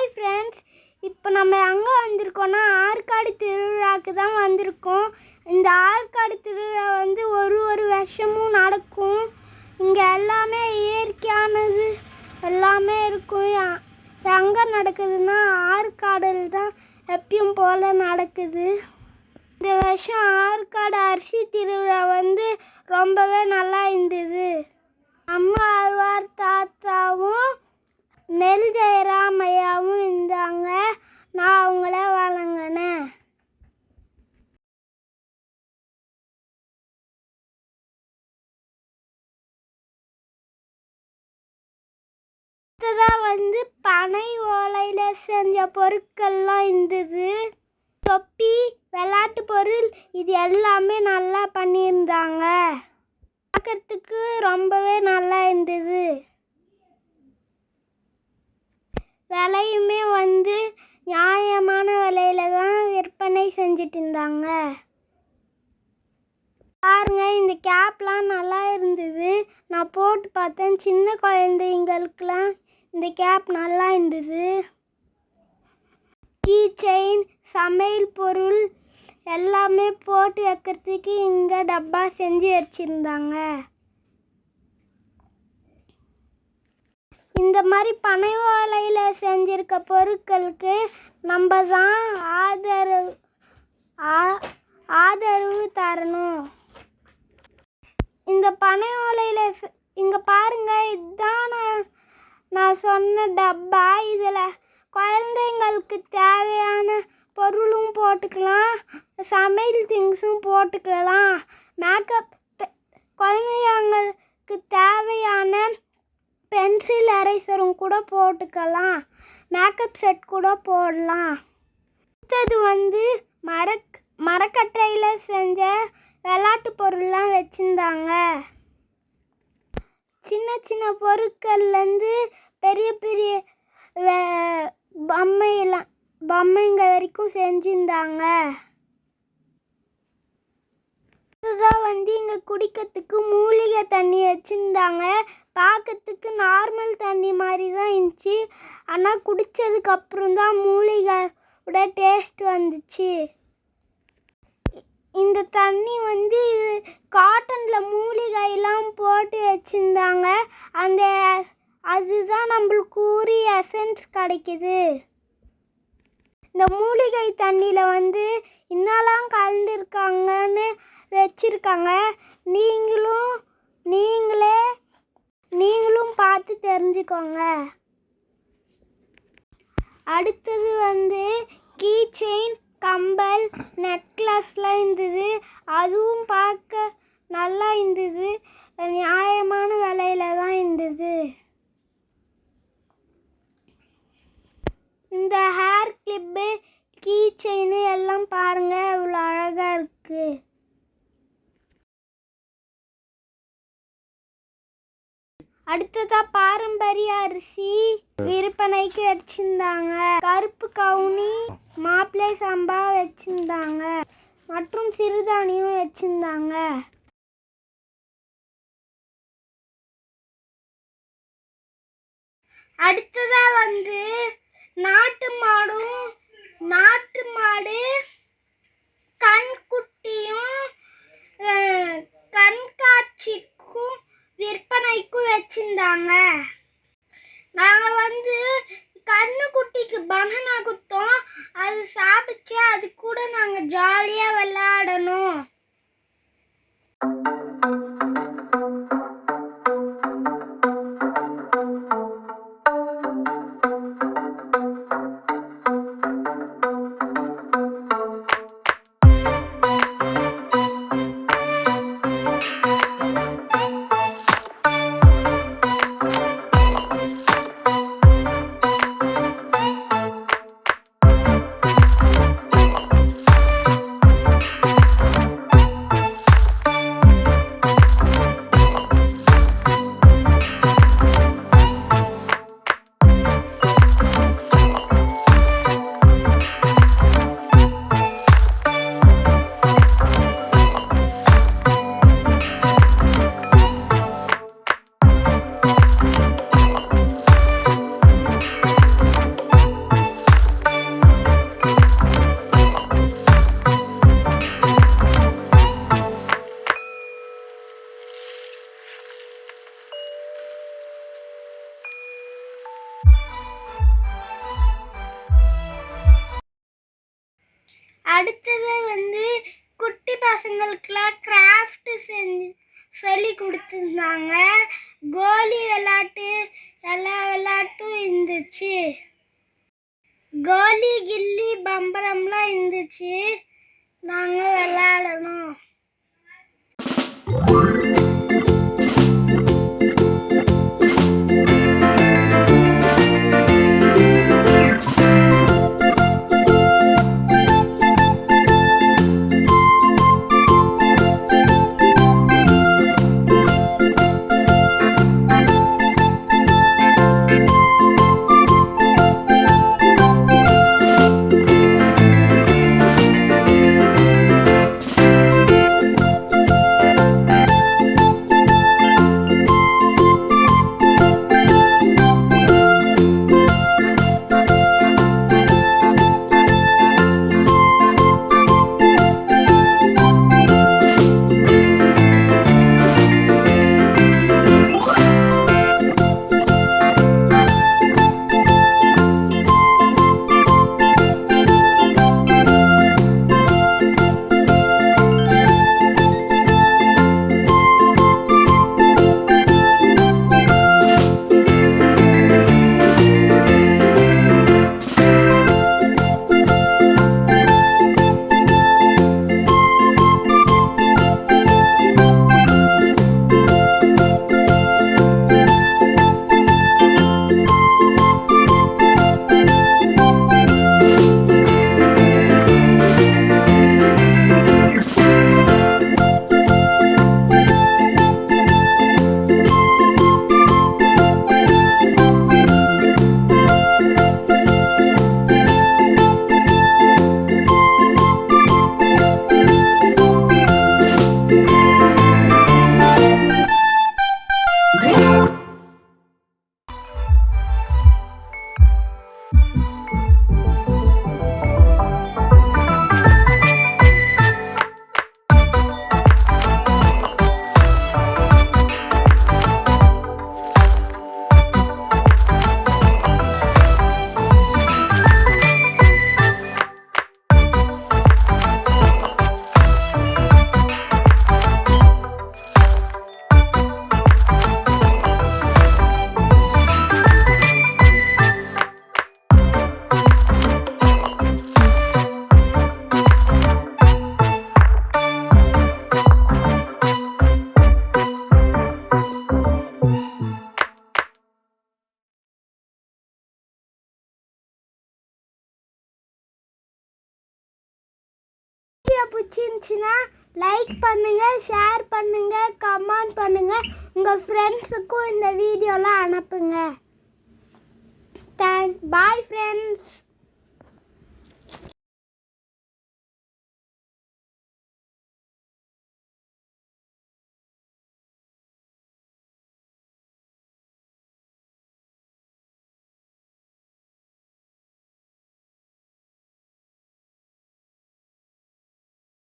Hi friends, இப்போ நம்ம எங்கே வந்திருக்கோன்னா ஆற்காடு திருவிழாவுக்கு தான் வந்திருக்கோம். இந்த ஆற்காடு திருவிழா வந்து ஒரு வருஷமும் நடக்கும். இங்கே எல்லாமே இயற்கையானது எல்லாமே இருக்கும். எங்கே நடக்குதுன்னா ஆற்காடில் தான் எப்பயும் போல் நடக்குது. இந்த வருஷம் ஆற்காடு அரிசி திருவிழா வந்து ரொம்பவே நல்லா இருந்தது. அம்மா ஆழ்வார் தாத்தாவும் நெல் ஜெயராமையாவும் இருந்தாங்க. நான் அவங்கள வணங்கினேன். அடுத்ததாக வந்து பனை ஓலையில் செஞ்ச பொருட்கள்லாம் இருந்தது. தொப்பி, விளையாட்டு பொருள், இது எல்லாமே நல்லா பண்ணியிருந்தாங்க. பார்க்கறதுக்கு ரொம்பவே நல்லா இருந்தது. விலையுமே வந்து நியாயமான விலையில தான் விற்பனை செஞ்சுட்டு இருந்தாங்க. பாருங்க, இந்த கேப்லாம் நல்லா இருந்தது. நான் போட்டு பார்த்தேன். சின்ன குழந்தைங்களுக்கெல்லாம் இந்த கேப் நல்லா இருந்தது. கீ செயின், சமையல் பொருள் எல்லாமே போட்டு வைக்கிறதுக்கு இங்கே டப்பா செஞ்சு வச்சுருந்தாங்க. இந்த மாதிரி பனை ஓலையில் செஞ்சிருக்க பொருட்களுக்கு நம்ம தான் ஆதரவு தரணும். இந்த பனை ஓலையில் இங்கே பாருங்கள், இதுதான் நான் சொன்ன டப்பா. இதில் குழந்தைங்களுக்கு தேவையான பொருளும் போட்டுக்கலாம், சமையல் திங்ஸும் போட்டுக்கலாம். மேக்கப், குழந்தைங்களுக்கு தேவையான பென்சில் எரேசரும் கூட போட்டுக்கலாம். மேக்கப் செட் கூட போடலாம். அடுத்தது வந்து மரக்கட்டையில் செஞ்ச விளையாட்டு பொருள்லாம் வச்சுருந்தாங்க. சின்ன சின்ன பொருட்கள்லேருந்து பெரிய பெரிய பொம்மைங்க வரைக்கும் செஞ்சுருந்தாங்க. அதுதான் வந்து இங்கே குடிக்கிறதுக்கு மூலிகை தண்ணி வச்சுருந்தாங்க. பார்க்கறதுக்கு நார்மல் தண்ணி மாதிரி தான் இருந்துச்சு. ஆனால் குடித்ததுக்கப்புறம் தான் மூலிகையோட டேஸ்ட் வந்துச்சு. இந்த தண்ணி வந்து காட்டனில் மூலிகையெல்லாம் போட்டு வச்சுருந்தாங்க. அதுதான் நம்மளுக்கு உரிய எசன்ஸ் கிடைக்குது. இந்த மூலிகை தண்ணியில் வந்து என்னெல்லாம் கலந்துருக்காங்கன்னு வச்சுருக்காங்க. நீங்களும் பார்த்து தெரிஞ்சுக்கோங்க. அடுத்தது வந்து கீ செயின், கம்பல், நெக்லஸ்லாம் இருந்தது. அதுவும் பார்க்க நல்லா இருந்தது. நியாயமான விலையில தான் இருந்தது. இந்த ஹேர் கிளிப்பு, கீ செயின் எல்லாம் பாருங்கள், இவ்வளோ அழகாக இருக்குது. அடுத்ததாக பாரம்பரிய அரிசி விற்பனைக்கு வச்சுருந்தாங்க. கருப்பு கவுனி, மாப்பிள்ளை சம்பா வச்சுருந்தாங்க மற்றும் சிறுதானியம் வச்சுருந்தாங்க. அடுத்ததாக வந்து நாட்டு மாடு கண்குட்டியும் கண்காட்சிக்கும் விற்பனைக்கும் வச்சுருந்தாங்க. நாங்கள் வந்து கண்ணுக்குட்டிக்கு பனானா குத்தோம். அது சாப்பிட்டு அது கூட நாங்கள் ஜாலியாக விளையாடணும். அடுத்தது குட்டி பசங்களுக்குலாம் கிராஃப்ட் சொல்லி கொடுத்துருந்தாங்க. கோலி விளையாட்டு எல்லா விளையாட்டும் இருந்துச்சு. கோலி கில்லி பம்பரம்லாம் இருந்துச்சு. நாங்கள் விளையாடணும். பிடிச்சிருந்துச்சுன்னா லைக் பண்ணுங்கள், ஷேர் பண்ணுங்கள், கமெண்ட் பண்ணுங்கள். உங்கள் ஃப்ரெண்ட்ஸுக்கும் இந்த வீடியோலாம் அனுப்புங்க. Bye friends.